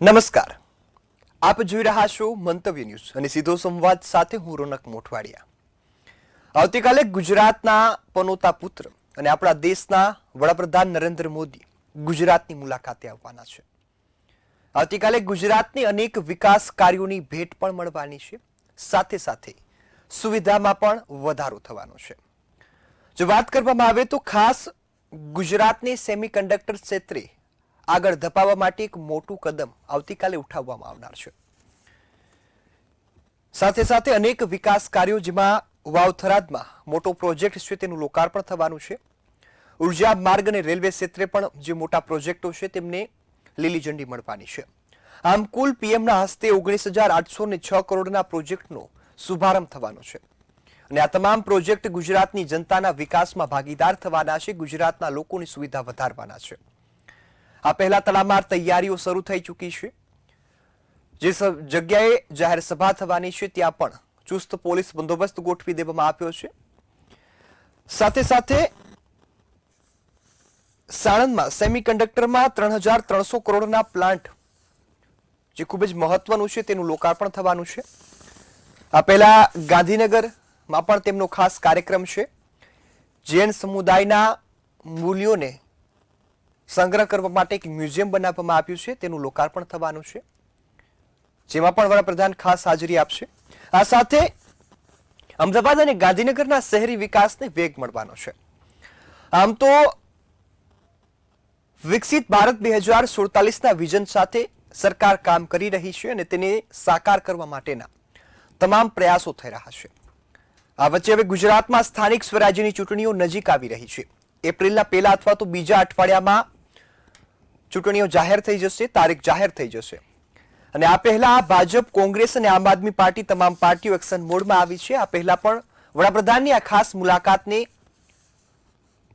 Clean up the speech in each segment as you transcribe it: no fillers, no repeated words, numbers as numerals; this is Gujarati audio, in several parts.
નમસ્કાર, આપ જોઈ રહ્યા છો મંતવ્ય ન્યૂઝ અને સીધો સંવાદ સાથે હું રોનક મોઠવાડિયા. આવતીકાલે ગુજરાતના પનોતા પુત્ર અને આપણા દેશના વડાપ્રધાન નરેન્દ્ર મોદી ગુજરાતની મુલાકાતે આવવાના છે. આવતીકાલે ગુજરાતની અનેક વિકાસ કાર્યોની ભેટ પણ મળવાની છે. સાથે સાથે સુવિધામાં પણ વધારો થવાનો છે. જો વાત કરવામાં આવે તો ખાસ ગુજરાતની સેમિકન્ડક્ટર ક્ષેત્રે આગળ ધપાવવા માટે એક મોટું કદમ આવતીકાલે ઉઠાવવામાં આવનાર છે. સાથે સાથે અનેક વિકાસ કાર્યો જેમાં વાવથરાદમાં મોટો પ્રોજેક્ટ છે તેનું લોકાર્પણ થવાનું છે. ઉર્જા માર્ગ અને રેલવે ક્ષેત્રે પણ જે મોટા પ્રોજેક્ટો છે તેમને લીલી ઝંડી મળવાની છે. આમ કુલ પીએમના હસ્તે 19,806 કરોડના પ્રોજેક્ટનો શુભારંભ થવાનો છે અને આ તમામ પ્રોજેક્ટ ગુજરાતની જનતાના વિકાસમાં ભાગીદાર થવાના છે. ગુજરાતના લોકોની સુવિધા વધારવાના છે. આ પહેલા તડામાર તૈયારીઓ શરૂ થઈ ચૂકી છે. જે જગ્યાએ જાહેર સભા થવાની છે ત્યાં પણ ચુસ્ત પોલીસ બંદોબસ્ત ગોઠવી દેવામાં આવ્યો છે. સાથે સાથે સાણંદમાં સેમિકન્ડક્ટરમાં 3,300 કરોડના પ્લાન્ટ જે ખૂબ જ મહત્વનું છે તેનું લોકાર્પણ થવાનું છે. આ પહેલા ગાંધીનગરમાં પણ તેમનો ખાસ કાર્યક્રમ છે. જૈન સમુદાયના મૂલ્યોને સંગ્રહ કરવા માટે એક મ્યુઝિયમ બનાવવામાં આવ્યું છે તેનું લોકાર્પણ થવાનું છે, જેમાં પણ વડાપ્રધાન ખાસ હાજરી આપશે. આ સાથે અમદાવાદ અને ગાંધીનગરના શહેરી વિકાસને વેગ મળવાનો છે. આમ તો વિકસિત ભારત 2047ના વિઝન સાથે સરકાર કામ કરી રહી છે અને તેને સાકાર કરવા માટેના તમામ પ્રયાસો થઈ રહ્યા છે. આ વચ્ચે હવે ગુજરાતમાં સ્થાનિક સ્વરાજ્યની ચૂંટણીઓ નજીક આવી રહી છે. એપ્રિલના પહેલા અથવા તો બીજા અઠવાડિયામાં ચૂંટણીઓ જાહેર થઈ જશે, તારીખ જાહેર થઈ જશે અને આ પહેલા ભાજપ, કોંગ્રેસ અને આમ આદમી પાર્ટી તમામ પાર્ટીઓ એક્શન મોડમાં આવી છે. આ પહેલા પણ વડાપ્રધાનની આ ખાસ મુલાકાતને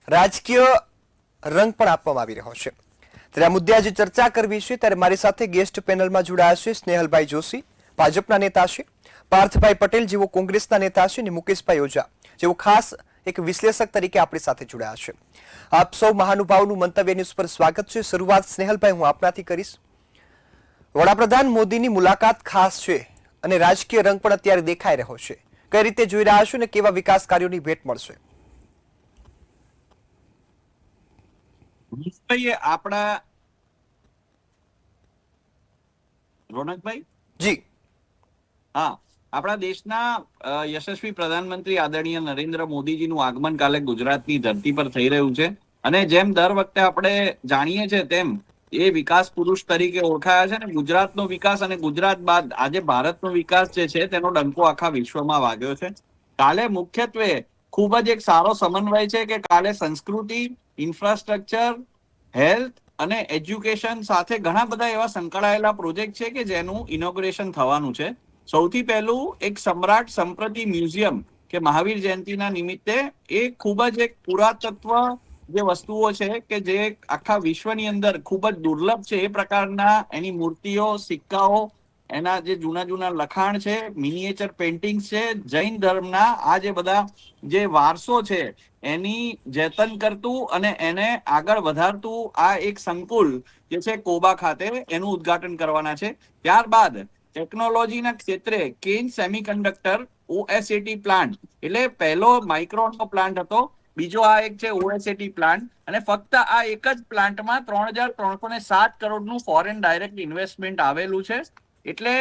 રાજકીય રંગ પણ આપવામાં આવી રહ્યો છે. ત્યારે આ મુદ્દે આજે ચર્ચા કરવી છે ત્યારે મારી સાથે ગેસ્ટ પેનલમાં જોડાયા છે સ્નેહલભાઈ જોશી, ભાજપના નેતા છે, પાર્થભાઈ પટેલ જેવો કોંગ્રેસના નેતા છે અને મુકેશભાઈ ઓઝા જેવો ખાસ એક વિશ્લેષક તરીકે આપણી સાથે જોડાયા છે. આપ સૌ મહાનુભાવોનું મંતવ્ય ન્યૂઝ પર સ્વાગત છે. શરૂઆત સ્નેહલભાઈ હું આપનાથી કરીશ. વડાપ્રધાન મોદીની મુલાકાત ખાસ છે અને રાજકીય રંગ પણ અત્યારે દેખાઈ રહ્યો છે. કઈ રીતે જોઈ રહ્યા છો અને કેવા વિકાસ કાર્યોની ભેટ મળશે? આપણા રોનકભાઈ જી હા, આપણા દેશના યશસ્વી પ્રધાનમંત્રી આદરણીય નરેન્દ્ર મોદીજીનું આગમન કાલે ગુજરાતની ધરતી પર થઈ રહ્યું છે અને જેમ દર વખતે આપણે જાણીએ છીએ તેમ એ વિકાસ પુરુષ તરીકે ઓળખાયા છે અને ગુજરાતનો વિકાસ અને ગુજરાત બાદ આજે ભારતનો વિકાસ જે છે તેનો ડંકો આખા વિશ્વમાં વાગ્યો છે. કાલે મુખ્યત્વે ખૂબ જ એક સારો સમન્વય છે કે કાલે સંસ્કૃતિ, ઇન્ફ્રાસ્ટ્રક્ચર, હેલ્થ અને એજ્યુકેશન સાથે ઘણા બધા એવા સંકળાયેલા પ્રોજેક્ટ છે કે જેનું ઇનોગ્રેશન થવાનું છે. સૌથી પહેલું એક સમ્રાટ સંપ્રતિ મ્યુઝિયમ કે મહાવીર જયંતિના નિમિત્તે એ ખૂબ જ એક પુરાતત્વ જે વસ્તુઓ છે કે જે આખા વિશ્વની અંદર ખૂબ જ દુર્લભ છે એ પ્રકારના એની મૂર્તિઓ, સિક્કાઓ, એના જે જૂના જૂના લખાણ છે, મિનિએચર પેઇન્ટિંગ્સ છે, જૈન ધર્મના આ જે બધા જે વારસો છે એની જતન કરતું અને એને આગળ વધારતું આ એક સંકુલ જે છે કોબા ખાતે એનું ઉદ્ઘાટન કરવાના છે. ત્યારબાદ ટેકનોલોજીના ક્ષેત્રે કેન સેમિકન્ડક્ટર ઓએસએટી પ્લાન્ટ એટલે પહેલો માઇક્રોનનો પ્લાન્ટ હતો, બીજો આ એક છે ઓએસએટી પ્લાન્ટ અને ફક્ત આ એક જ પ્લાન્ટમાં 3,307 કરોડનું ફોરેન ડાયરેક્ટ ઇન્વેસ્ટમેન્ટ આવેલું છે. એટલે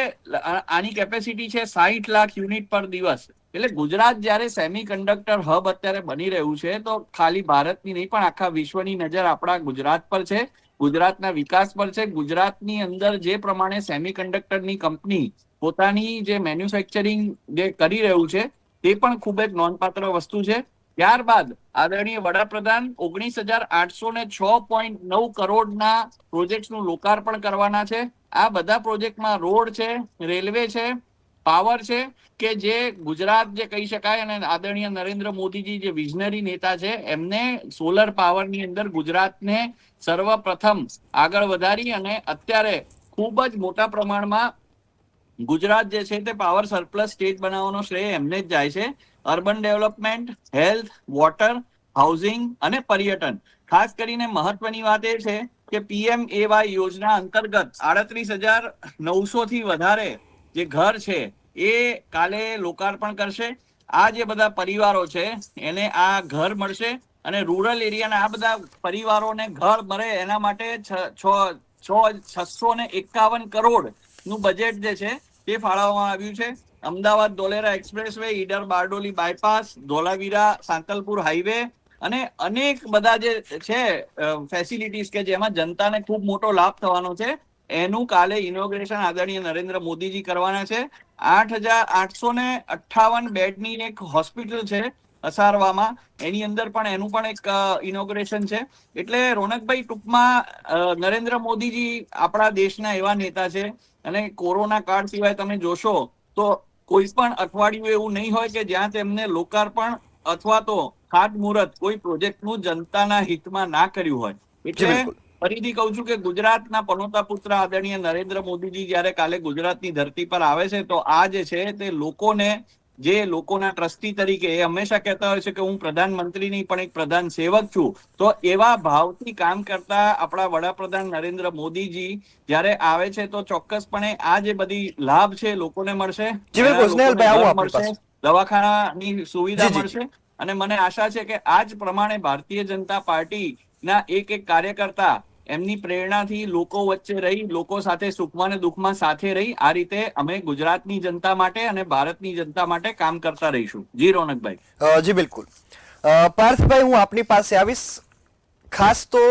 આની કેપેસિટી છે 60 લાખ યુનિટ પર દિવસ. એટલે ગુજરાત જ્યારે સેમિકન્ડક્ટર હબ અત્યારે બની રહ્યું છે તો ખાલી ભારતની નહીં પણ આખા વિશ્વની નજર આપણા ગુજરાત પર છે, ગુજરાતના વિકાસ પર છે. ગુજરાતની અંદર જે પ્રમાણે સેમિકન્ડક્ટરની કંપની પોતાની જે મેન્યુફેક્ચરિંગ જે કરી રહ્યું છે તે પણ ખૂબ જ નોંધપાત્ર વસ્તુ છે. ત્યારબાદ આદરણીય વડાપ્રધાન 19,806.9 કરોડના પ્રોજેક્ટનું લોકાર્પણ કરવાના છે. આ બધા પ્રોજેક્ટમાં રોડ છે, રેલવે છે, પાવર છે કે જે ગુજરાત જે કહી શકાય અને આદરણીય નરેન્દ્ર મોદીજી જે વિઝનરી નેતા છે એમને સોલર પાવરની અંદર ગુજરાતને સર્વપ્રથમ આગળ વધારી અને અત્યારે ખૂબ જ મોટા પ્રમાણમાં ગુજરાત જે છે તે પાવર સરપ્લસ સ્ટેટ બનાવવાનો શ્રેય એમને જ જાય છે. Urban development, health, water, housing અને પર્યટન ખાસ કરીને મહત્વની વાત એ છે કે PMAY યોજના અંતર્ગત 38,900 થી વધારે જે ઘર છે એ કાલે લોકાર્પણ કરશે. આ જે બધા પરિવારો છે એને આ ઘર મળશે અને રૂરલ એરિયાના આ બધા પરિવારોને ઘર મળે એના માટે 651 કરોડ નું બજેટ જે છે તે ફાળવવામાં આવ્યું છે. Ahmedabad Dholera expressway, Idar Bardoli bypass, Dholavira Santalpur highway અને અનેક બધા જે છે ફેસિલિટીઝ કે જેમાં જનતાને ખૂબ મોટો લાભ થવાનો છે એનું કાલે ઇનોગ્રેશન આદરણીય નરેન્દ્ર મોદીજી કરવાના છે. 8,858 બેડની એક હોસ્પિટલ છે અસારવામાં, એની અંદર પણ એનું પણ એક ઇનોગ્રેશન છે. એટલે રોનકભાઈ, ટૂંકમાં નરેન્દ્ર મોદીજી આપણા દેશના એવા નેતા છે અને કોરોના કાળ સિવાય તમે જોશો તો કોઈ પણ અઠવાડિયું એવું નહીં હોય કે જ્યાં તેમને લોકાર્પણ અથવા તો ખાતમુહૂર્ત કોઈ પ્રોજેક્ટનું જનતાના હિતમાં ના કર્યું હોય. જી એટલે બિલકુલ. ફરીથી કહું છું કે ગુજરાતના પનોતા પુત્ર આદરણીય નરેન્દ્ર મોદીજી જ્યારે કાલે ગુજરાતની ધરતી પર આવે છે તો આ જે છે તે લોકોને, જે લોકોના ટ્રસ્ટી તરીકે એ હંમેશા કહેતા હોય છે કે હું પ્રધાનમંત્રી નહીં પણ એક પ્રધાન સેવક છું, તો એવા ભાવથી કામ કરતા આપણા વડાપ્રધાન નરેન્દ્ર મોદીજી જ્યારે આવે છે તો ચોક્કસપણે આ જે બધી લાભ છે લોકોને મળશે. જી બિલકુલ, સ્નેહલભાઈ આવું આપણી મળશે, પાસે. દવાખાનાની સુવિધા જી જી મળશે અને મને આશા છે કે આ જ પ્રમાણે ભારતીય જનતા પાર્ટીના એક કાર્યકર્તા એમની પ્રેરણાથી લોકો વચ્ચે રહી, લોકો સાથે સુખમાં અને દુઃખમાં સાથે રહી, આ રીતે અમે ગુજરાતની જનતા માટે અને ભારતની જનતા માટે કામ કરતા રહીશું. જી રોનકભાઈ. જી બિલકુલ. પાર્થભાઈ, હું આપની પાસે આવીશ. ખાસ તો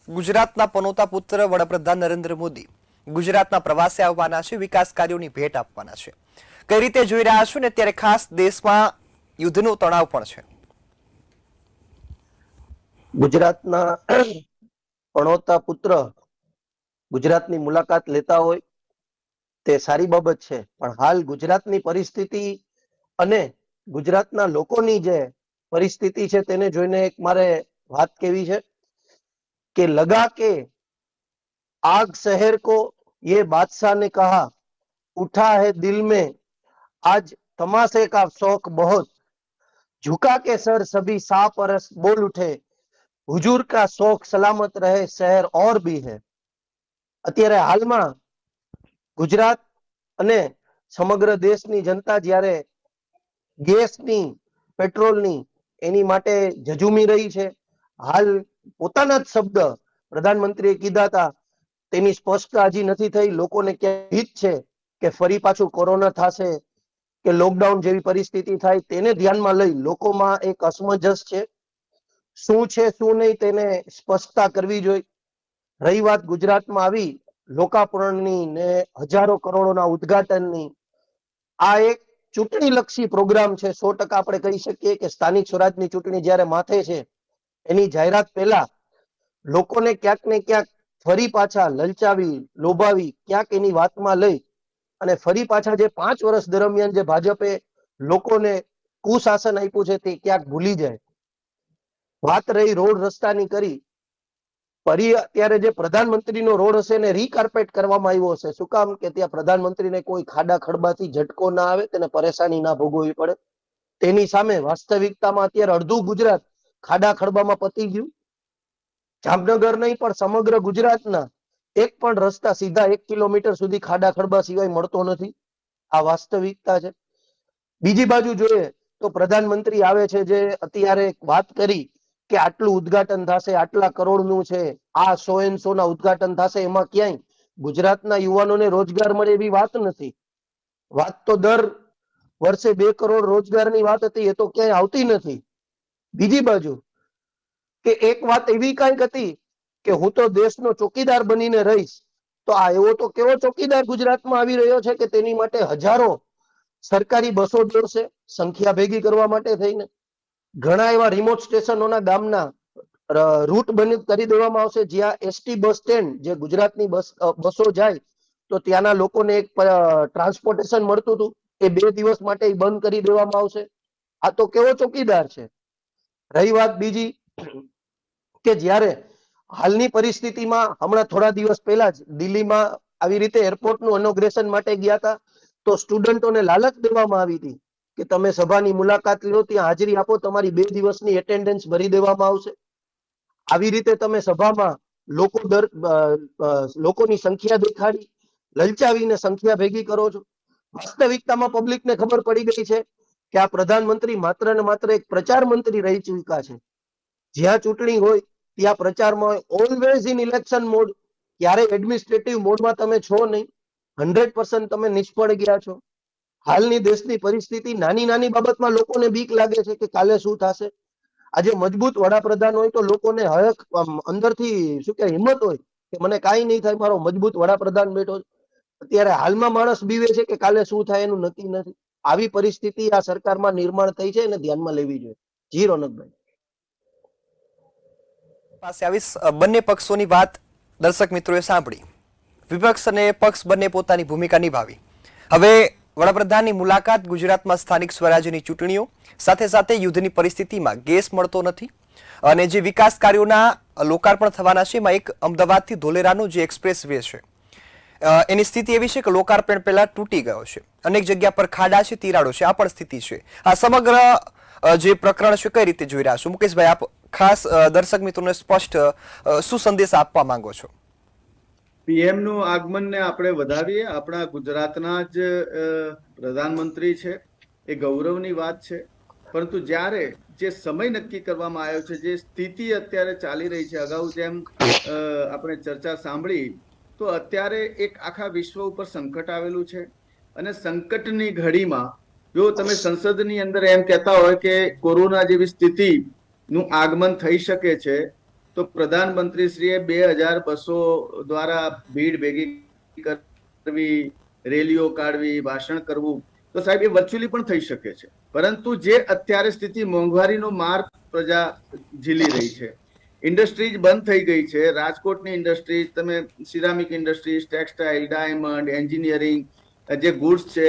ગુજરાતના પનોતા પુત્ર વડાપ્રધાન નરેન્દ્ર મોદી ગુજરાતના પ્રવાસે આવવાના છે, વિકાસ કાર્યોની ભેટ આપવાના છે. કઈ રીતે જોઈ રહ્યા છો ને ત્યારે ખાસ દેશમાં યુદ્ધનો તણાવ પણ છે. ગુજરાતના પણોતા પુત્ર ગુજરાતની મુલાકાત લેતા હોય તે સારી બાબત છે, પણ હાલ ગુજરાતની પરિસ્થિતિ અને ગુજરાતના લોકોની જે પરિસ્થિતિ છે તેને જોઈને એક મારે વાત કેવી છે કે લગા કે આગ શહેર को ये बादशाह ने कहा उठा है दिल में आज तमाशे का शौक बहुत झुका के सर सभी सा परस बोल उठे हुजूर का शौक सलामत रहे शहर और भी है. અત્યારે હાલમાં ગુજરાત અને સમગ્ર દેશની જનતા જ્યારે ગેસની, પેટ્રોલની એની માટે ઝઝૂમી રહી છે. હાલ પોતાના જ શબ્દ પ્રધાનમંત્રીએ કીધા હતા, તેની સ્પષ્ટતા હજી નથી થઈ. લોકોને ક્યાં ભીત છે કે ફરી પાછું કોરોના થશે કે લોકડાઉન જેવી પરિસ્થિતિ થાય, તેને ધ્યાનમાં લઈ લોકોમાં એક અસમંજસ છે. શું છે શું નહીં તેને સ્પષ્ટતા કરવી જોઈએ. રહી વાત ગુજરાતમાં આવી લોકાર્પણની ને હજારો કરોડોના ઉદ્ઘાટનની, આ એક ચૂંટણીલક્ષી પ્રોગ્રામ છે. 100% આપણે કહી શકીએ કે સ્થાનિક સ્વરાજની ચૂંટણી જ્યારે માથે છે એની જાહેરાત પહેલા લોકોને ક્યાંક ને ક્યાંક ફરી પાછા લલચાવી, લોભાવી, ક્યાંક એની વાતમાં લઈ અને ફરી પાછા જે 5 વર્ષ દરમિયાન જે ભાજપે લોકોને કુશાસન આપ્યું છે તે ક્યાંક ભૂલી જાય. વાત રહી રોડ રસ્તાની કરી, અત્યારે જે પ્રધાનમંત્રીનો રોડ હશે એને રીકાર્પેટ કરવામાં આવ્યો હશે. શું કામ? કે ત્યાં પ્રધાનમંત્રીને કોઈ ખાડા ખડબાથી ઝટકો ના આવે, તેને પરેશાની ના ભોગવવી પડે. તેની સામે વાસ્તવિકતામાં અત્યારે અડધું ગુજરાત ખાડા ખડબામાં પતી ગયું. જામનગર નહીં પણ સમગ્ર ગુજરાતના એક પણ રસ્તા સીધા 1 કિલોમીટર સુધી ખાડા ખડબા સિવાય મળતો નથી. આ વાસ્તવિકતા છે. બીજી બાજુ જોઈએ તો પ્રધાનમંત્રી આવે છે, જે અત્યારે વાત કરી કે આટલું ઉદ્ઘાટન થશે, આટલા કરોડનું છે, આ 100 ના ઉદ્ઘાટન થશે, એમાં ક્યાંય ગુજરાતના યુવાનોને રોજગાર મળે એવી વાત નથી. વાત તો દર વર્ષે 2 કરોડ રોજગારની વાત હતી, એ તો ક્યાંય આવતી નથી. બીજી બાજુ કે એક વાત એવી કાંઈક હતી કે હું તો દેશનો ચોકીદાર બનીને રહીશ, તો આ એવો તો કેવો ચોકીદાર ગુજરાતમાં આવી રહ્યો છે કે તેની માટે હજારો સરકારી બસો દોડશે સંખ્યા ભેગી કરવા માટે થઈને. ઘણા એવા રિમોટ સ્ટેશનોના ગામના રૂટ કરી દેવામાં આવશે, જ્યાં એસટી બસ સ્ટેન્ડ, જે ગુજરાતની બસો જાય તો ત્યાંના લોકોને એક ટ્રાન્સપોર્ટેશન મળતું હતું, એ 2 દિવસ માટે બંધ કરી દેવામાં આવશે. આ તો કેવો ચોકીદાર છે. રહી વાત બીજી કે જ્યારે હાલની પરિસ્થિતિમાં હમણાં થોડા દિવસ પહેલા જ દિલ્હીમાં આવી રીતે એરપોર્ટનું ઇનોગ્રેશન માટે ગયા હતા, તો સ્ટુડન્ટોને લાલચ દેવામાં આવી હતી કે તમે સભાની મુલાકાત લો, ત્યાં હાજરી આપો, તમારી 2 દિવસની એટેન્ડન્સ ભરી દેવામાં આવશે. આવી રીતે તમે સભામાં લોકોની સંખ્યા દેખાડી, લલચાવીને સંખ્યા ભેગી કરો છો. વાસ્તવિકતામાં પબ્લિકને ખબર પડી ગઈ છે કે આ પ્રધાનમંત્રી માત્ર ને માત્ર એક પ્રચાર મંત્રી રહી ચૂક્યા છે. જ્યાં ચૂંટણી હોય ત્યાં પ્રચારમાં ઓલવેઝ ઇન ઇલેક્શન મોડ. ક્યારેય એડમિનિસ્ટ્રેટિવ મોડમાં તમે છો નહીં. 100% તમે નિષ્ફળ ગયા છો. હાલની દેશની પરિસ્થિતિ, નાની નાની બાબતમાં લોકોને બીક લાગે છે કે કાલે શું થશે. આજે મજબૂત વડાપ્રધાન હોય તો લોકોને હક અંદરથી શું કે હિંમત હોય કે મને કાંઈ નહીં થાય, મારો મજબૂત વડાપ્રધાન બેઠો છે. અત્યારે હાલમાં માણસ બીવે છે કે કાલે શું થાય એનું નક્કી નથી. આવી પરિસ્થિતિ આ સરકારમાં નિર્માણ થઈ છે એને ધ્યાનમાં લેવી જોઈએ. જી રોનકભાઈ. પાસે આવીશ. બંને પક્ષોની વાત દર્શક મિત્રોએ સાંભળી. વિપક્ષ અને પક્ષ બંને પોતાની ભૂમિકા નિભાવી. હવે વડાપ્રધાનની મુલાકાત, ગુજરાતમાં સ્થાનિક સ્વરાજ્યની ચૂંટણીઓ, સાથે સાથે યુદ્ધની પરિસ્થિતિમાં ગેસ મળતો નથી અને જે વિકાસ કાર્યોના લોકાર્પણ થવાના છે એમાં એક અમદાવાદથી ધોલેરાનો જે એક્સપ્રેસ વે છે એની સ્થિતિ એવી છે કે લોકાર્પણ પહેલા તૂટી ગયો છે. અનેક જગ્યા પર ખાડા છે, તિરાડો છે. આ પણ સ્થિતિ છે. આ સમગ્ર જે પ્રકરણ છે કઈ રીતે જોઈ રહ્યા છો? મુકેશભાઈ, આપ ખાસ દર્શક મિત્રોને સ્પષ્ટ શું સંદેશ આપવા માંગો છો? પીએમ નું આગમનને આપણે વધાવીએ. આપણા ગુજરાતના જ પ્રધાનમંત્રી છે, એ ગૌરવની વાત છે. પરંતુ જ્યારે જે સમય નક્કી કરવામાં આવ્યો છે, જે સ્થિતિ અત્યારે ચાલી રહી છે, અગાઉ જેમ આપણે ચર્ચા સાંભળી, તો અત્યારે એક આખા વિશ્વ ઉપર સંકટ આવેલું છે અને સંકટની ઘડીમાં જો તમે સંસદની અંદર એમ કહેતા હોય કે કોરોના જેવી સ્થિતિનું આગમન થઈ શકે છે, તો પ્રધાનમંત્રી શ્રીએ 2200 દ્વારા ભીડ ભેગી કરવી, રેલીઓ કાઢવી, ભાષણ કરવું, તો સાહેબ એ વર્ચ્યુઅલી પણ થઈ શકે છે. પરંતુ જે અત્યારે સ્થિતિ, મોંઘવારીનો માર પ્રજા ઝીલી રહી છે, ઇન્ડસ્ટ્રીઝ બંધ થઈ ગઈ છે. રાજકોટની ઇન્ડસ્ટ્રીઝ, તમે ceramic industries, textile, diamond, engineering, જે ગુડ્સ છે,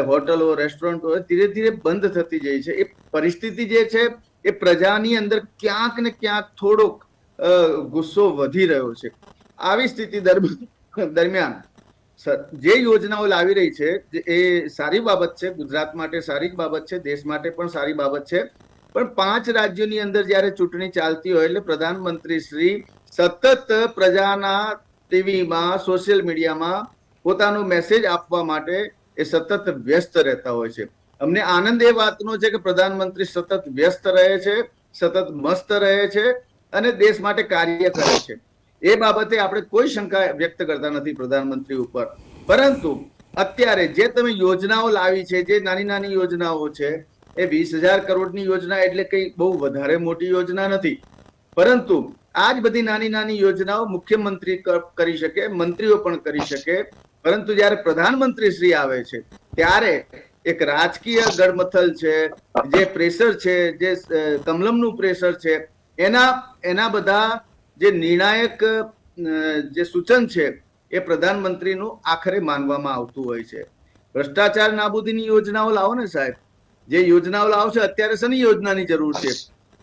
હોટલો, રેસ્ટોરન્ટો ધીરે ધીરે બંધ થતી જાય છે. એ પરિસ્થિતિ જે છે એ પ્રજાની અંદર ક્યાંક ને ક્યાંક થોડોક ગુસ્સો વધી રહ્યો છે. આવી સ્થિતિ દરમિયાન જે યોજનાઓ લાવી રહી છે એ સારી બાબત છે. ગુજરાત માટે સારી જ બાબત છે, દેશ માટે પણ સારી બાબત છે. પણ 5 રાજ્યોની અંદર જયારે ચૂંટણી ચાલતી હોય એટલે પ્રધાનમંત્રી શ્રી સતત પ્રજાના ટીવીમાં, સોશિયલ મીડિયામાં પોતાનો મેસેજ આપવા માટે એ સતત વ્યસ્ત રહેતા હોય છે. અમને આનંદ એ વાતનો છે કે પ્રધાનમંત્રી સતત વ્યસ્ત રહે છે, સતત મસ્ત રહે છે અને દેશ માટે કાર્ય કરે છે. એ બાબતે આપણે કોઈ શંકા વ્યક્ત કરતા નથી પ્રધાનમંત્રી ઉપર. પરંતુ અત્યારે જે તમે યોજનાઓ લાવી છે, જે નાની નાની યોજનાઓ છે, એ 20,000 કરોડની યોજના એટલે કઈ બહુ વધારે મોટી યોજના નથી. પરંતુ આ જ બધી નાની નાની યોજનાઓ મુખ્યમંત્રી કરી શકે, મંત્રીઓ પણ કરી શકે. પરંતુ જયારે પ્રધાનમંત્રી શ્રી આવે છે ત્યારે એક રાજકીય ગડમથલ છે, જે પ્રેશર છે, જે કમલમનું પ્રેશર છે, એના બધા જે નિર્ણાયક જે સૂચન છે એ પ્રધાનમંત્રીનું આખરે માનવામાં આવતું હોય છે. ભ્રષ્ટાચાર નાબૂદીની યોજનાઓ લાવો ને સાહેબ. જે યોજનાઓ લાવો છો, અત્યારે શની યોજનાની જરૂર છે?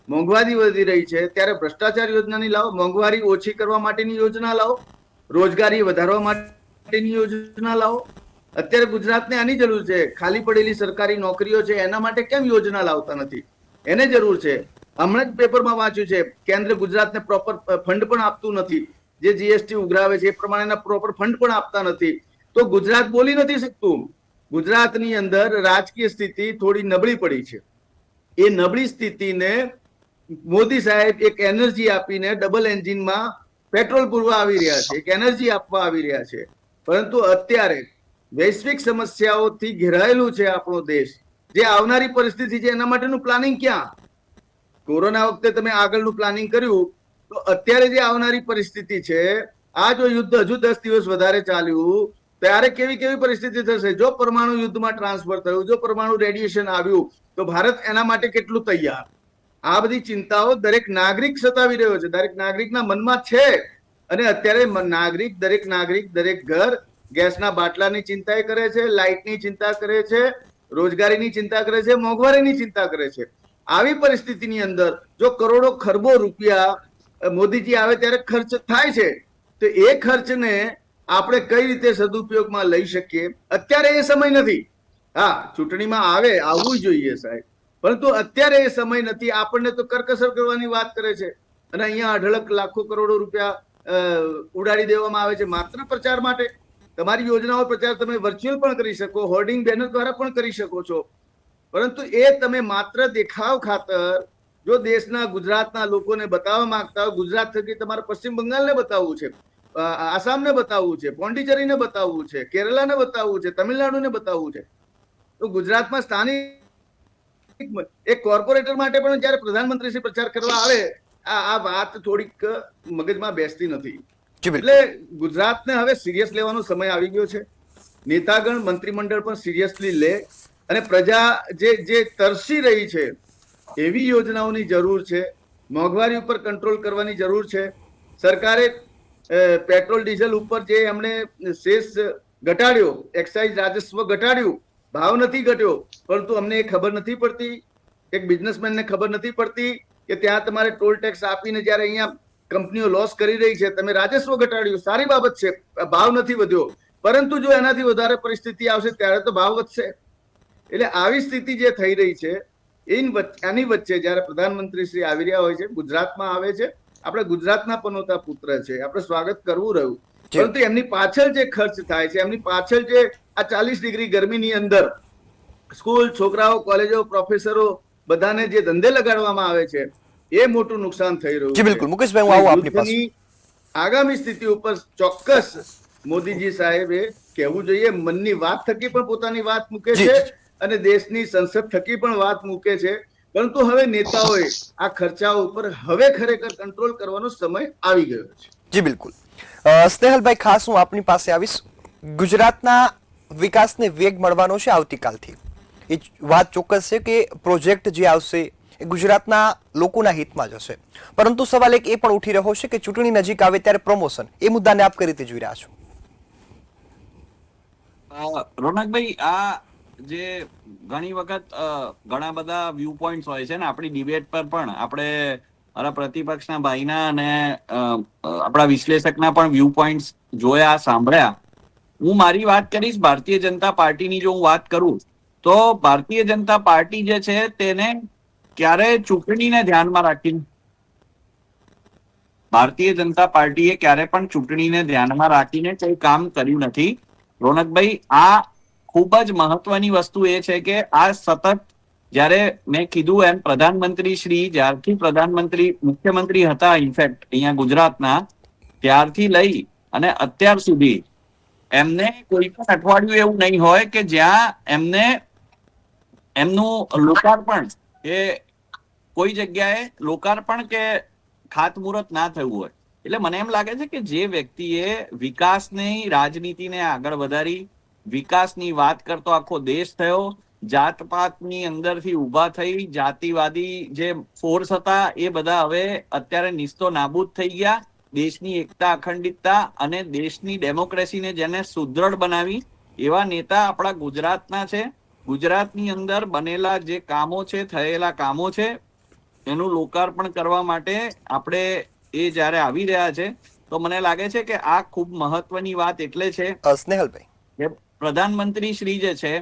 મોંઘવારી વધી રહી છે ત્યારે ભ્રષ્ટાચાર યોજનાની લાવો, મોંઘવારી ઓછી કરવા માટેની યોજના લાવો, રોજગારી વધારવા માટેની યોજના લાવો. અત્યારે ગુજરાતને આની જરૂર છે. ખાલી પડેલી સરકારી નોકરીઓ છે એના માટે કેમ યોજના લાવતા નથી? એને જરૂર છે. હમણાં જ પેપરમાં વાંચ્યું છે, કેન્દ્ર ગુજરાતને પ્રોપર ફંડ પણ આપતું નથી. જે જીએસટી ઉઘરાવે છે એ પ્રમાણેના પ્રોપર ફંડ પણ આપતા નથી. તો ગુજરાત બોલી નથી શકતું. ગુજરાતની અંદર રાજકીય સ્થિતિ થોડી નબળી પડી છે. એ નબળી સ્થિતિને મોદી સાહેબ એક એનર્જી આપીને ડબલ એન્જિનમાં પેટ્રોલ પૂરવા આવી રહ્યા છે, એક એનર્જી આપવા આવી રહ્યા છે. પરંતુ અત્યારે વૈશ્વિક સમસ્યાઓથી ઘેરાયેલું છે આપણો દેશ. જે આવનારી પરિસ્થિતિ છે એના માટેનું પ્લાનિંગ ક્યાં? કોરોના વખતે તમે આગળનું પ્લાનિંગ કર્યું, તો અત્યારે જે આવનારી પરિસ્થિતિ છે, આ જો યુદ્ધ હજુ 10 દિવસ વધારે ચાલ્યું ત્યારે કેવી કેવી પરિસ્થિતિ થશે? જો પરમાણુ યુદ્ધમાં ટ્રાન્સફર થયું, જો પરમાણુ રેડિયેશન આવ્યું, તો ભારત એના માટે કેટલું તૈયાર? આ બધી ચિંતાઓ દરેક નાગરિક સતાવી રહ્યો છે, દરેક નાગરિકના મનમાં છે. અને અત્યારે દરેક નાગરિક દરેક ઘર ગેસના બાટલાની ચિંતા કરે છે, લાઇટની ચિંતા કરે છે, રોજગારીની ચિંતા કરે છે, મોંઘવારીની ચિંતા કરે છે. આવી પરિસ્થિતિની અંદર જો કરોડો ખરબો રૂપિયા મોદીજી આવે ત્યારે ખર્ચ થાય છે, તો એ ખર્ચને આપણે કઈ રીતે સદુપયોગમાં લઈ શકીએ? અત્યારે એ સમય નથી. હા, ચૂંટણીમાં આવવું જોઈએ સાહેબ, પરંતુ અત્યારે એ સમય નથી. આપણને તો કરકસર કરવાની વાત કરે છે અને અહીંયા અઢળક લાખો કરોડો રૂપિયા ઉડાડી દેવામાં આવે છે માત્ર પ્રચાર માટે. તમારી યોજનાઓ પ્રચાર તમે વર્ચ્યુઅલ પણ કરી શકો, હોર્ડિંગ બેનર દ્વારા પણ કરી શકો છો, પરંતુ એ તમે માત્ર દેખાવ ખાતર જો દેશના ગુજરાતના લોકોને બતાવવા માંગતા હોય, ગુજરાત થકી તમારે પશ્ચિમ બંગાળને બતાવવું છે, આસામને બતાવવું છે, પોંડિચેરીને બતાવવું છે, કેરલાને બતાવવું છે, તમિલનાડુને બતાવવું છે, તો ગુજરાતમાં સ્થાનિક એક કોર્પોરેટર માટે પણ જયારે પ્રધાનમંત્રી શ્રી પ્રચાર કરવા આવે આ વાત થોડીક મગજમાં બેસતી નથી. એટલે ગુજરાતને હવે સિરિયસ લેવાનો સમય આવી ગયો છે. નેતાગણ મંત્રીમંડળ પણ સિરિયસલી લે અને પ્રજા જે તરસી રહી છે એવી યોજનાઓની જરૂર છે. મોંઘવારી ઉપર કંટ્રોલ કરવાની જરૂર છે. સરકારે પેટ્રોલ ડીઝલ ઉપર જે એમણે સેસ ઘટાડ્યો, એક્સાઇઝ રાજસ્વ ઘટાડ્યું, ભાવ નથી ઘટ્યો, પરંતુ અમને એ ખબર નથી પડતી, એક બિઝનેસમેનને ખબર નથી પડતી કે ત્યાં તમારે ટોલ ટેક્સ આપીને જયારે અહીંયા કંપનીઓ લોસ કરી રહી છે, તમે રાજસ્વ ઘટાડ્યું, સારી બાબત છે, ભાવ નથી વધ્યો, પરંતુ જો એનાથી વધારે પરિસ્થિતિ આવશે ત્યારે તો ભાવ વધશે. એટલે આવી સ્થિતિ જે થઈ રહી છે એની વચ્ચે જયારે પ્રધાનમંત્રી શ્રી આવી રહ્યા હોય છે, ગુજરાતમાં આવે છે, આપણે ગુજરાતના પનોતા પુત્ર છે, આપણે સ્વાગત કરવું રહ્યું, પરંતુ એમની પાછળ જે ખર્ચ થાય છે, એમની પાછળ જે આ 40 ડિગ્રી ગરમીની અંદર સ્કૂલ, છોકરાઓ, કોલેજો, પ્રોફેસરો બધાને જે ધંધે લગાડવામાં આવે છે એ મોટું નુકસાન થઈ રહ્યું છે. બિલકુલ મુકેશભાઈ, હું આવું આપની પાસે. આગામી સ્થિતિ ઉપર ચોક્કસ મોદીજી સાહેબે કહેવું જોઈએ. મનની વાત થકી પણ પોતાની વાત મૂકે છે અને દેશની સંસદ થકી પણ વાત મૂકે છે, પરંતુ હવે નેતાઓએ આ ખર્ચાઓ ઉપર હવે ખરેખર કંટ્રોલ કરવાનો સમય આવી ગયો છે. જી બિલકુલ. સ્નેહલભાઈ, ખાસ હું આપની પાસે આવીશ. ગુજરાતના વિકાસને વેગ મળવાનો છે આવતીકાલથી, એ વાત ચોક્કસ છે કે પ્રોજેક્ટ જે આવશે એ ગુજરાતના લોકોના હિતમાં જ હશે, પરંતુ સવાલ એક એ પણ ઉઠી રહ્યો છે કે ચૂંટણી નજીક આવે ત્યારે પ્રમોશન, એ મુદ્દાને આપ કઈ રીતે જોઈ રહ્યા છો? રોનકભાઈ, આ જે ઘણી વખત ઘણા બધા વ્યૂ પોઈન્ટ્સ હોય છે ને, આપણી ડિબેટ પર પણ આપણે મારા પ્રતિપક્ષના ભાઈના અને આપણા વિશ્લેષકના પણ વ્યૂ પોઈન્ટ્સ જોયા, સાંભળ્યા. હું મારી વાત કરીશ ભારતીય જનતા પાર્ટીની. જો હું વાત કરું તો ભારતીય જનતા પાર્ટી જે છે તેને ક્યારે ચૂંટણીને ધ્યાનમાં રાખીને ભારતીય જનતા પાર્ટીએ ક્યારે પણ ચૂંટણીને ધ્યાનમાં રાખીને કઈ કામ કર્યું નથી. રોનકભાઈ, આ ખૂબ જ મહત્વની વસ્તુ એ છે કે આ સતત, જ્યારે મેં કીધું એમ, પ્રધાનમંત્રી શ્રી જ્યારથી મુખ્યમંત્રી હતા ઇનફેક્ટ અહીંયા ગુજરાતના, ત્યારથી લઈ અને અત્યાર સુધી એમને કોઈ પણ અઠવાડિયું એવું નહીં હોય કે જ્યાં એમનું લોકાર્પણ કે કોઈ જગ્યાએ લોકાર્પણ કે ખાતમુહૂર્ત ના થયું હોય. એટલે મને એમ લાગે છે કે જે વ્યક્તિએ વિકાસની રાજનીતિને આગળ વધારી, વિકાસની વાત કરતો આખો દેશ થયો, જાતપાતની અંદરથી ઊભા થઈ જાતિવાદી જે ફોર્સ હતા એ બધા હવે અત્યારે નિસ્તો નાબૂદ થઈ ગયા. દેશની એકતા, અખંડિતતા અને દેશની ડેમોક્રેસીને જેને સુદૃઢ બનાવી એવા નેતા આપણા ગુજરાતના છે. ગુજરાતની અંદર બનેલા જે કામો છે, થયેલા કામો છે, એનું લોકાર્પણ કરવા માટે આપણે એ જયારે આવી રહ્યા છે તો મને લાગે છે કે આ ખૂબ મહત્વની વાત એટલે છે સ્નેહલભાઈ કે પ્રધાનમંત્રી શ્રી જે છે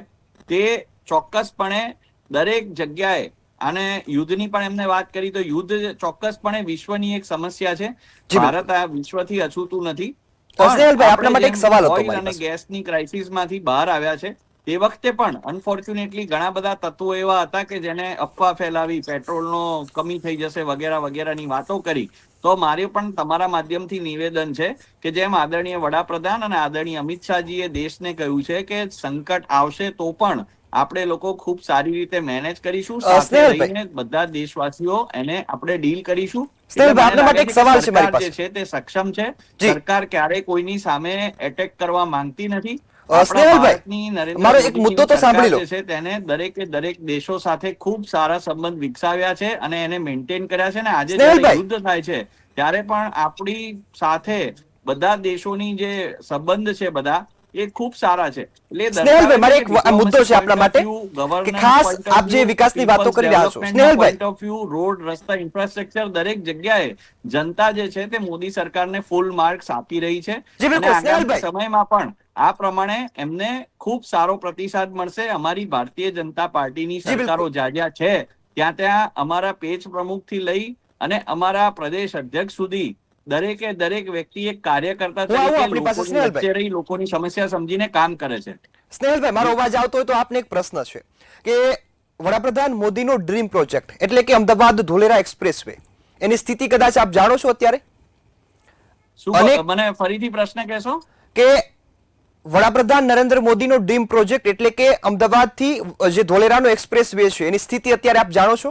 તે ચોક્કસપણે દરેક જગ્યાએ, અને યુદ્ધની પણ એમને વાત કરી તો યુદ્ધ ચોક્કસપણે વિશ્વની એક સમસ્યા છે. ભારત આ વિશ્વથી અછૂતું નથી. ઓઇલ અને ગેસની ક્રાઇસિસમાંથી બહાર આવ્યા છે તે વખતે પણ અનફોર્ચ્યુનેટલી ઘણા બધા તત્વો એવા હતા કે જેને અફવા ફેલાવી, પેટ્રોલનો કમી થઈ જશે વગેરે વગેરેની વાતો કરી. તો મારે પણ તમારા માધ્યમથી નિવેદન છે કે જેમ આદરણીય વડાપ્રધાન અને આદરણીય અમિત શાહજીએ દેશને કહ્યું છે કે સંકટ આવશે તો પણ આપણે લોકો ખૂબ સારી રીતે મેનેજ કરીશું, સાથે રહીને બધા દેશવાસીઓ એને આપણે ડીલ કરીશું. સરકાર જે છે તે સક્ષમ છે. સરકાર ક્યારેય કોઈની સામે એટેક કરવા માંગતી નથી. તેને દરેક દેશો સાથે ખૂબ સારા સંબંધ વિકસાવ્યા છે અને એને મેન્ટેન કર્યા છે. ને આજે જયારે યુદ્ધ થાય છે ત્યારે પણ આપણી સાથે બધા દેશોની જે સંબંધ છે બધા એ ખૂબ સારા છે. રોડ, રસ્તા, ઇન્ફ્રાસ્ટ્રક્ચર દરેક જગ્યાએ જનતા જે છે તે મોદી સરકારને ફૂલ માર્ક્સ આપી રહી છે. આગામી સમયમાં પણ આ પ્રમાણે એમને ખૂબ સારો પ્રતિસાદ મળશે. અમારી ભારતીય જનતા પાર્ટીની સરકારો જ્યાં છે ત્યાં અમારા પેજ પ્રમુખ થી લઈ અને અમારા પ્રદેશ અધ્યક્ષ સુધી દરેક વ્યક્તિ એક કાર્યકર્તા હું આવું તરીકે આપણી પાસે, લોકોની સ્નેહલભાઈ. વચ્ચે રહી લોકોની સમસ્યા સમજીને કામ કરે છે. સ્નેહલભાઈ, મારો અવાજ આવતો હોય તો આપને એક પ્રશ્ન છે કે વડાપ્રધાન મોદીનો ડ્રીમ પ્રોજેક્ટ એટલે કે અમદાવાદ ધોલેરા એક્સપ્રેસવે, એની સ્થિતિ કદાચ આપ જાણો છો અત્યારે? શું અને- મને ફરીથી પ્રશ્ન કહેશો? કે વડાપ્રધાન નરેન્દ્ર મોદીનો ડ્રીમ પ્રોજેક્ટ એટલે કે અમદાવાદથી જે ધોલેરાનો એક્સપ્રેસવે છે એની સ્થિતિ અત્યારે આપ જાણો છો?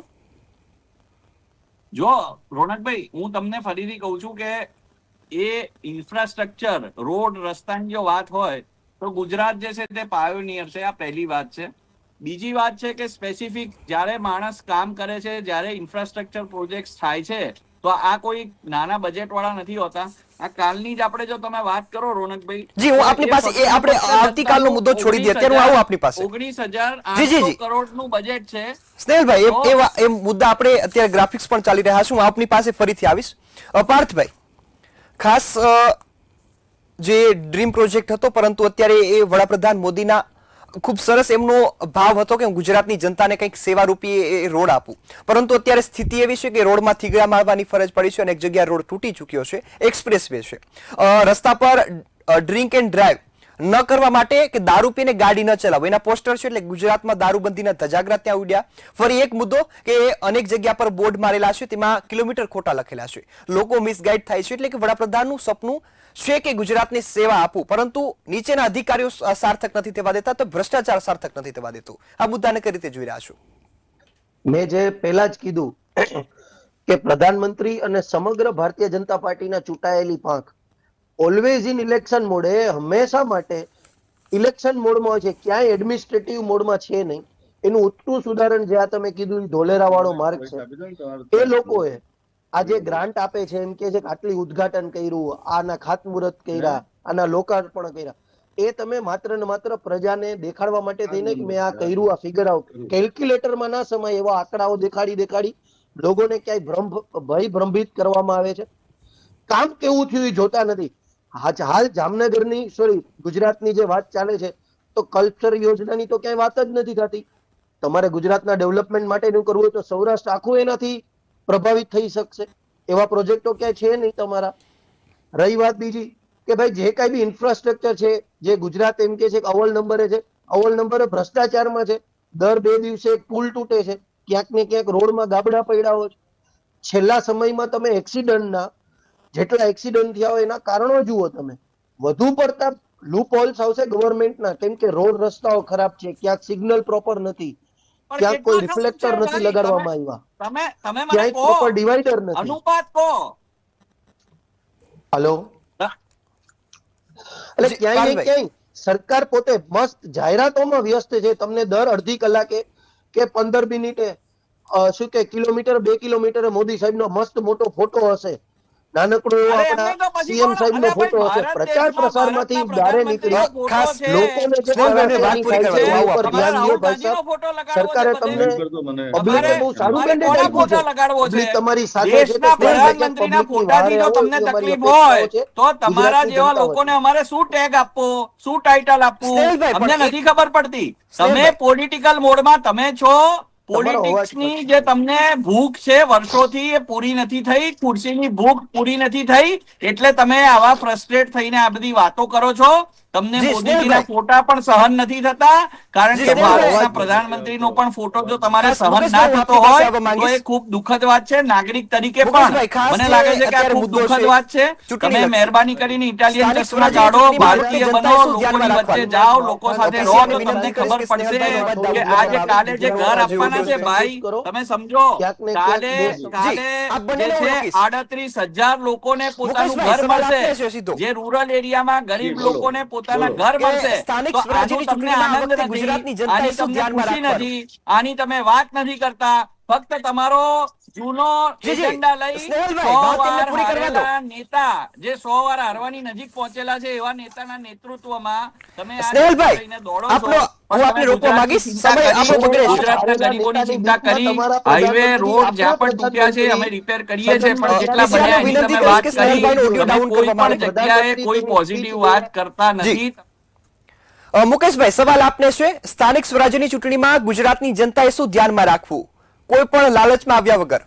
જો રોનકભાઈ, હું તમને ફરીથી કહું છું કે એ ઇન્ફ્રાસ્ટ્રક્ચર, રોડ, રસ્તાની જો વાત હોય તો ગુજરાત જે છે તે પાયોનિયર છે. આ પહેલી વાત છે. બીજી વાત છે કે સ્પેસિફિક જ્યારે માણસ કામ કરે છે, જ્યારે ઇન્ફ્રાસ્ટ્રક્ચર પ્રોજેક્ટ થાય છે, તો આ કોઈ નાના બજેટ વાળા નથી હોતા. આ કાલની જ આપણે જો તમે વાત કરો રોનકભાઈ, જી, હું આપની પાસે એ આપણે આવતીકાલનો મુદ્દો છોડી દઈએ, અત્યારે હું આવું આપની પાસે. 19,800 કરોડનું બજેટ છે. સ્નેહલભાઈ, એ મુદ્દા આપણે અત્યારે ગ્રાફિક્સ પણ ચાલી રહ્યા છે, હું આપની પાસે ફરીથી આવીશ. પાર્થભાઈ, ખાસ જે ડ્રીમ પ્રોજેક્ટ હતો, પરંતુ અત્યારે એ વડાપ્રધાન મોદીના ખૂબ સરસ એમનો ભાવ હતો કે હું ગુજરાતની જનતાને કંઈક સેવારૂપી એ રોડ આપું, પરંતુ અત્યારે સ્થિતિ એવી છે કે રોડમાં થીગડા મારવાની ફરજ પડી છે અને એક જગ્યાએ રોડ તૂટી ચૂક્યો છે, એક્સપ્રેસવે છે. રસ્તા પર ડ્રિંક એન્ડ ડ્રાઈવ ન કરવા માટે કે દારૂ પીને ગાડી ન ચલાવો એના પોસ્ટર છે, એટલે ગુજરાતમાં દારૂબંધીના ધજાગરા ત્યાં ઉડ્યા. ફરી એક મુદ્દો કે અનેક જગ્યા પર બોર્ડ મારેલા છે, તેમાં કિલોમીટર ખોટા લખેલા છે, લોકો મિસગાઈડ થાય છે. એટલે કે વડાપ્રધાનનું સપનું છે કે ગુજરાતની સેવા આપવું, પરંતુ નીચેના અધિકારીઓ સાર્થક નથી થવા દેતા, તો ભ્રષ્ટાચાર સાર્થક નથી થવા દેતું. આ મુદ્દાને કઈ રીતે જોઈ રહ્યા છો? મેં જે પહેલા જ કીધું કે પ્રધાનમંત્રી અને સમગ્ર ભારતીય જનતા પાર્ટીના ચૂંટાયેલી પાંખ ઓલવેઝ ઇન ઇલેક્શન મોડ, હંમેશા માટે ઇલેક્શન મોડમાં હોય છે, ક્યાંય એડમિનિસ્ટ્રેટિવ મોડમાં છે નહીં. એનું ઉત્કૃષ્ટ ઉદાહરણ જે આ તમે કીધું ધોલેરા વાળો માર્ગ છે, એ લોકોએ આ જે ગ્રાન્ટ આપે છે, એમ કે છે કે આટલી ઉદ્ઘાટન કર્યું, આના ખાતમુહૂર્ત કર્યા, આના લોકાર્પણ કર્યા, એ તમે માત્ર ને માત્ર પ્રજાને દેખાડવા માટે થઈને કે મેં આ કર્યું, આ ફિગર આઉટ કેલ્ક્યુલેટરમાં ના સમય એવા આંકડાઓ દેખાડી લોકોને ક્યાંય ભય ભ્રમિત કરવામાં આવે છે. કામ કેવું થયું એ જોતા નથી. હાલ જામનગરની ગુજરાતની જે વાત ચાલે છે, તો કલ્ચર યોજનાની તો ક્યાંય વાત જ નથી થતી. તમારે ગુજરાતના ડેવલપમેન્ટ માટેનું કરવું હોય તો સૌરાષ્ટ્ર આખું એનાથી પ્રભાવિત થઈ શકશે. એવા પ્રોજેક્ટો ક્યાંય છે નહીં તમારા. રહી વાત બીજી કે ભાઈ જે કઈ બી ઇન્ફ્રાસ્ટ્રક્ચર છે, જે ગુજરાત એમ કે છે કે અવ્વલ નંબરે છે, અવ્વલ નંબરે ભ્રષ્ટાચારમાં છે. દર 2 દિવસે એક પુલ તૂટે છે, ક્યાંક ને ક્યાંક રોડમાં ગાબડા પડ્યા હોય છે. છેલ્લા સમયમાં તમે એક્સિડન્ટના જેટલા એક્સિડન્ટ થયા હોય એના કારણો જુઓ. તમે વધુ પડતા લૂપ હોલ્સ આવશે ગવર્મેન્ટના, કેમ કે રોડ રસ્તાઓ ખરાબ છે, ક્યાંક સિગ્નલ પ્રોપર નથી, ક્યાંક કોઈ રિફ્લેક્ટર નથી લગાડવામાં આવ્યા, તમે મને ક્યાંક કહો, પ્રોપર ડિવાઈડર નથી. અનુપાત કહો. હલો, એટલે ક્યાંય ને ક્યાંય સરકાર પોતે મસ્ત જાહેરાતોમાં વ્યસ્ત છે. તમને દર અડધી કલાકે કે 15 મિનિટે શું કે કિલોમીટર 2 કિલોમીટરે મોદી સાહેબનો મસ્ત મોટો ફોટો હશે, નાનકડો એવો આપણા સીએમ સાહેબનો ફોટો હશે. પ્રચાર પ્રસારમાંથી બારે નીકળી ખાસ લોકોને જે સ્નેહલભાઈને વાત પૂરી કરવા દો, આવું ઉપર ધ્યાન દે. ભાઈ સાહેબ, સરકારે તમને પબ્લિકે બહુ સારું મેન્ડેટ આપ્યું છે. પબ્લિક તમારી સાથે છે, દેશના પ્રધાનમંત્રીના ફોટાથી જો તમને તકલીફ હોય તો તમારા જેવા લોકોને અમારે શું ટેગ આપવો, શું ટાઇટલ આપવું, સ્નેહલભાઈ, અમને પણ નથી ખબર પડતી. તમે સ્નેહલભાઈ, પોલિટિકલ મોડમાં તમે છો. તમારો અવાજ પોલિટિક્સની જે તમને ભૂખ છે વર્ષોથી એ પૂરી નથી થઈ, ખુરશીની ભૂખ પૂરી નથી થઈ, એટલે તમે આવા ફ્રસ્ટ્રેટ થઈને આ બધી વાતો કરો છો. તમને જી, મોદીજીના સ્નેહલભાઈ. ફોટા પણ સહન નથી થતા, કારણ જી, કે સ્નેહલભાઈ. ભારતના પ્રધાનમંત્રીનો પણ ફોટો જો તમારે ખાસ સહન મુકેશભાઈ, ના હું થતો આપની પાસે હોય આવવા તો માંગીશ. એ ખૂબ દુઃખદ વાત છે. નાગરિક તરીકે મુકેશભાઈ, પણ ખાસ મને જે લાગે છે કે આ અત્યારે ખૂબ મુદ્દો દુઃખદ છે, વાત છે. ચૂંટણી તમે લક્ષી. મહેરબાની કરીને ઇટાલિયન સ્થાનિક ચશ્મા સ્વરાજ્યની કાઢો, ચૂંટણીમાં ભારતીય ભારતીય બનો, જનતાએ શું લોકોની ધ્યાનમાં વચ્ચે રાખવાનું? જાઓ, લોકો સાથે રહો, તો વિનંતી તમને કરીશ ખબર કે પડશે સ્નેહલભાઈનો અવાજ કે દાઉદ આજે કાલે જે ઘર ગુજરાત આપવાના છે, ભાઈ તમે સમજો, ક્યાંક ને ક્યાંક કાલે દેશ- જી, આપ જે બંનેને હું છે રોકીશ. 38,000 લોકોને પોતાનું મુકેશભાઈ, ઘર સવાલ આપને છે મળશે. સીધો. જે રૂરલ એરિયામાં ગરીબ બોલો, લોકોને પોતાના બોલો. ઘર કે મળશે, સ્થાનિક તો સ્વરાજ્યની આનો તમને ચૂંટણીમાં આ આનંદ વખતે ગુજરાતની નથી, જનતાએ આની શું તમને ધ્યાનમાં ખુશી રાખવાનું? નથી, આની તમે વાત નથી કરતા. ફક્ત તમારો જૂનો જી, જી. એજન્ડા લઈ સ્નેહલભાઈ, 100 વાત એમને વાર પૂરી કરવા દો. હારેલા નેતા, જે 100 વાર હારવાની નજીક પહોંચેલા છે, એવા નેતાના નેતૃત્વમાં તમે આ સ્નેહલભાઈ, દેશને લઈને દોડો આપનો છો. હું આપને રોકવા માંગીશ. સમય આપણો બગડે છે. ગુજરાતના ગરીબોની ચિંતા કરી, હાઈવે રોડ જ્યાં પણ તૂટ્યા છે અમે રિપેર કરીએ છીએ, પણ જેટલા બન્યા એની વિનંતી તમે કરીશ વાત કે કરી, સ્નેહલભાઈનો ઓડિયો તમે ડાઉન કોઈ કરવા પણ માટે. જગ્યાએ કોઈ પોઝિટિવ વાત કરતા નથી. મુકેશભાઈ, સવાલ આપને છે, સ્થાનિક સ્વરાજ્યની ચૂંટણીમાં ગુજરાતની જનતાએ શું ધ્યાનમાં રાખવું કોઈ પણ લાલચમાં આવ્યા વગર?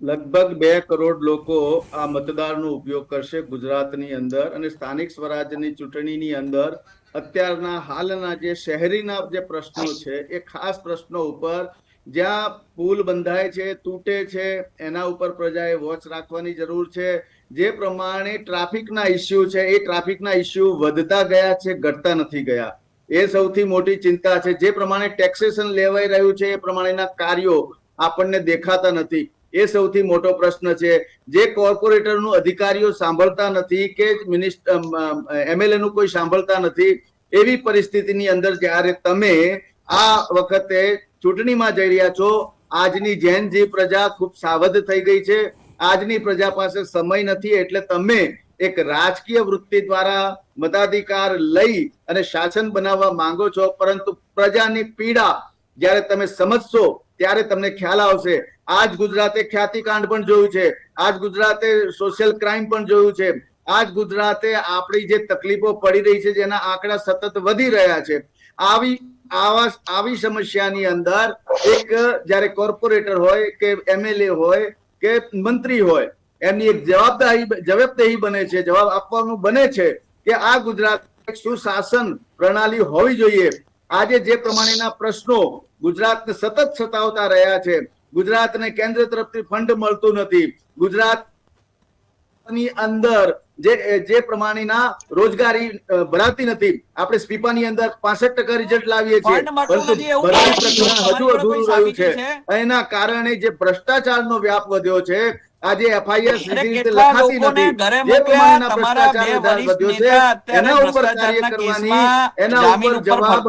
લગભગ 2 કરોડ લોકો આ મતદારનો ઉપયોગ કરશે ગુજરાતની અંદર, અને સ્થાનિક સ્વરાજ્યની ચૂંટણીની અંદર અત્યારના હાલના જે શહેરીના જે પ્રશ્નો છે એ ખાસ પ્રશ્નો ઉપર જ્યાં પુલ બંધાય છે, તૂટે છે, એના ઉપર પ્રજાએ વોચ રાખવાની જરૂર છે. જે પ્રમાણે ટ્રાફિકના ઇસ્યુ છે એ ટ્રાફિકના ઇસ્યુ વધતા ગયા છે, ઘટતા નથી ગયા. એ સૌથી મોટી ચિંતા છે. જે પ્રમાણે ટેક્સેશન લેવાઈ રહ્યું છે એ પ્રમાણેના કાર્યો આપણને દેખાતા નથી, એ સૌથી મોટો પ્રશ્ન છે. જે કોર્પોરેટરનું અધિકારીઓ સાંભળતા નથી કે MLA નું કોઈ સાંભળતા નથી, એવી પરિસ્થિતિની અંદર જ્યારે તમે આ વખતે ચૂંટણીમાં જઈ રહ્યા છો, આજની જેન જી પ્રજા ખૂબ સાવધ થઈ ગઈ છે. આજની પ્રજા પાસે સમય નથી, એટલે તમે એક રાજકીય વૃત્તિ દ્વારા મતાધિકાર લઈ અને શાસન બનાવવા માંગો છો, પરંતુ પ્રજાની પીડા જ્યારે તમે સમજશો ત્યારે તમને ખ્યાલ આવશે. આજ ગુજરાતે ખ્યાતિકાંડ પણ જોયું છે, આજ ગુજરાતે સોશિયલ ક્રાઇમ પણ જોયું છે, આજ ગુજરાતે આપણી જે તકલીફો પડી રહી છે જેના આંકડા સતત વધી રહ્યા છે. આવી સમસ્યાની અંદર એક જ્યારે કોર્પોરેટર હોય કે MLA હોય કે મંત્રી હોય, એમની એક જવાબદેહી બને છે, જવાબ આપવાનું બને છે કે આ ગુજરાત સુશાસન પ્રણાલી હોવી જોઈએ. આજે જે પ્રમાણેના પ્રશ્નો ગુજરાતને સતત સતાવતા રહ્યા છે, ગુજરાતને કેન્દ્ર તરફથી ફંડ મળતું નથી, ગુજરાતની અંદર જે પ્રમાણેના રોજગારી ભરાતી નથી. આપણે સ્પીપાની અંદર 65% રિઝલ્ટ લાવીએ છીએ, પરંતુ ભરતી પ્રક્રિયા હજુ અધૂરું રહ્યું છે. એના કારણે જે ભ્રષ્ટાચારનો વ્યાપ વધ્યો છે, આજે FIR સીધી રીતે લખાતી નથી, જે પ્રમાણેના ભ્રષ્ટાચાર વધ્યો છે એના ઉપર કાર્ય કરવાની, એના ઉપર જવાબ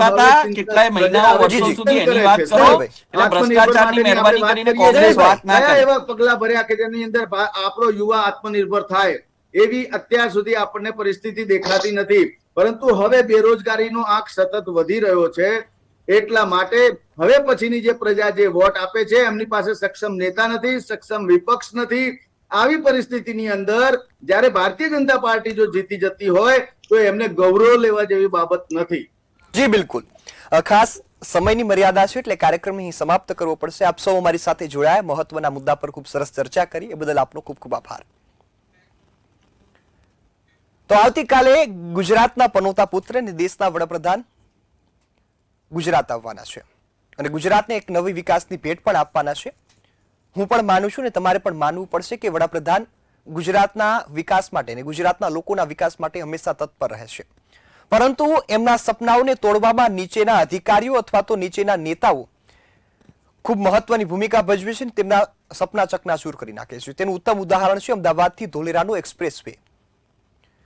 કેટલાય મહિનાઓ વર્ષો સુધી એની વાત કરો. એટલે ભ્રષ્ટાચારની મહેરબાની કરીને કોંગ્રેસ વાત ના કરે. એવા પગલા ભર્યા કે જેની અંદર આપણો યુવા આત્મનિર્ભર થાય, એવી અત્યાર સુધી આપણને પરિસ્થિતિ દેખાતી નથી. પરંતુ હવે બેરોજગારીનો આંક સતત વધી રહ્યો છે, એટલા માટે હવે પછીની જે પ્રજા જે વોટ આપે છે એમની પાસે સક્ષમ નેતા નથી, સક્ષમ વિપક્ષ નથી. આવી પરિસ્થિતિની અંદર જ્યારે ભારતીય જનતા પાર્ટી જો જીતી જતી હોય તો એમને ગૌરવ લેવા જેવી બાબત નથી. જી બિલકુલ, ખાસ સમયની મર્યાદા છે એટલે કાર્યક્રમ અહીં સમાપ્ત કરવો પડશે. આપ સૌ અમારી સાથે જોડાયા, મહત્વના મુદ્દા પર ખૂબ સરસ ચર્ચા કરી, એ બદલ આપનો ખૂબ ખૂબ આભાર. તો આવતીકાલે ગુજરાતના પનોતા પુત્ર અને દેશના વડાપ્રધાન ગુજરાત આવવાના છે અને ગુજરાતને એક નવી વિકાસની ભેટ પણ આપવાના છે. હું પણ માનું છું ને તમારે પણ માનવું પડશે કે વડાપ્રધાન ગુજરાતના વિકાસ માટે અને ગુજરાતના લોકોના વિકાસ માટે હંમેશા તત્પર રહે છે, પરંતુ એમના સપનાઓને તોડવામાં નીચેના અધિકારીઓ અથવા તો નીચેના નેતાઓ ખૂબ મહત્વની ભૂમિકા ભજવે છે, તેમના સપના ચકનાચૂર કરી નાખે છે. તેનું ઉત્તમ ઉદાહરણ છે અમદાવાદથી ધોલેરાનો એક્સપ્રેસ વે.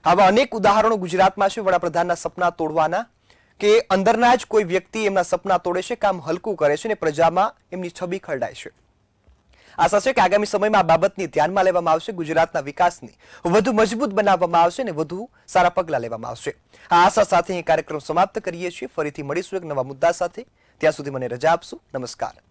આવા અનેક ઉદાહરણો ગુજરાતમાં છે વડાપ્રધાનના સપના તોડવાના, કે અંદરના જ કોઈ વ્યક્તિ એમના સપના તોડે છે, કામ હલકું કરે છે અને પ્રજામાં એમની છબી ખરડાય છે. આશા છે કે આગામી સમયમાં આ બાબતની ધ્યાનમાં લેવામાં આવશે, ગુજરાતના વિકાસની વધુ મજબૂત બનાવવામાં આવશે અને વધુ સારા પગલા લેવામાં આવશે. આ આશા સાથે અહીં કાર્યક્રમ સમાપ્ત કરીએ છીએ. ફરીથી મળીશું એક નવા મુદ્દા સાથે. ત્યાં સુધી મને રજા આપશો. નમસ્કાર.